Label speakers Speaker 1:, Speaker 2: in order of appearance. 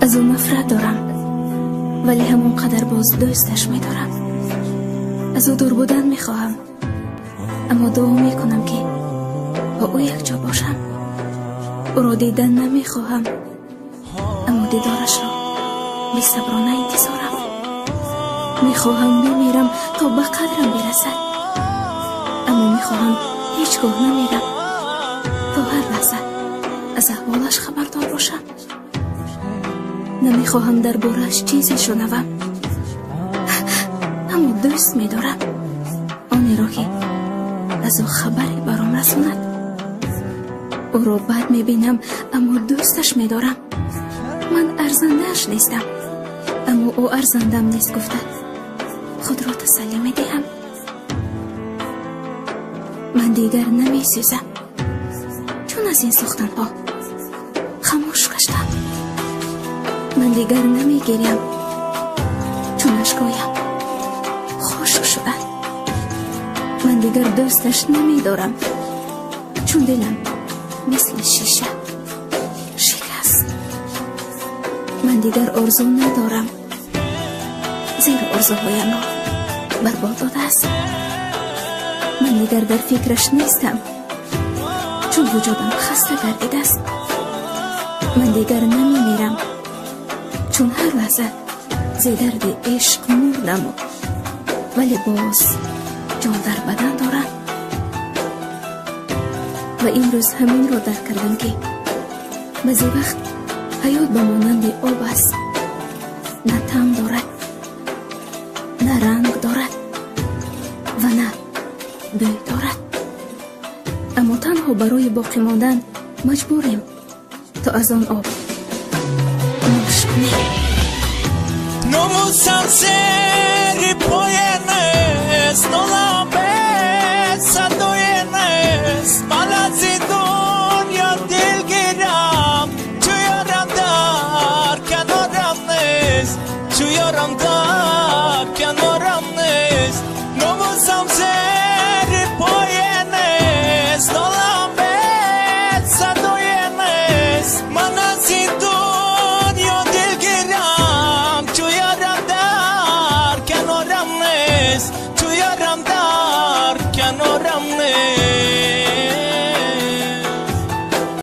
Speaker 1: از او نفرت دارم، ولی همون قدر باز دوستش می‌دارم. از او دور بودن می‌خواهم، اما دعا می‌کنم که با او یک جا باشم. او را دیدن نمی‌خواهم، اما دیدارش را بی‌صبرانه انتظارم. می‌خواهم بمیرم تا به قدرم برسد، اما می‌خواهم هیچگاه نمیرم تا هر لحظه از احوالش خبردار باشم. نمیخواهم در بارش چیزی شنوم، اما دوست می‌دارم آنی را که از او خبری برام رساند. او را بد می‌بینم، اما دوستش می‌دارم. من ارزنده‌اش نیستم، اما او ارزندم نیست گفته خود را تسلی می‌دهم. من دیگر نمی‌سوزم، چون از این سخن‌ها خاموش گشتم. من دیگر نمیگریم، چون اشکایم خشک شده. من دیگر دوستش نمیدارم، چون دلم مثل شیشه شکست. من دیگر آرزو ندارم، زیر آرزوهایم را برباد داده است. من دیگر در فکرش نیستم، چون وجودم خسته گردیده است. من دیگر نمیمیرم، چون هر لحظه زی درد عشق مردم، ولی باز جان در بدن دارم. و این روز همین را درک کردم که بعضی وقت حیات به مانند آب است، نه طعم دارد، نه رنگ دارد و نه بوی دارد، اما تنها برای باقی ماندن مجبوریم تا از آن آب نوش کنیم.
Speaker 2: No mu sam seri pojene, snola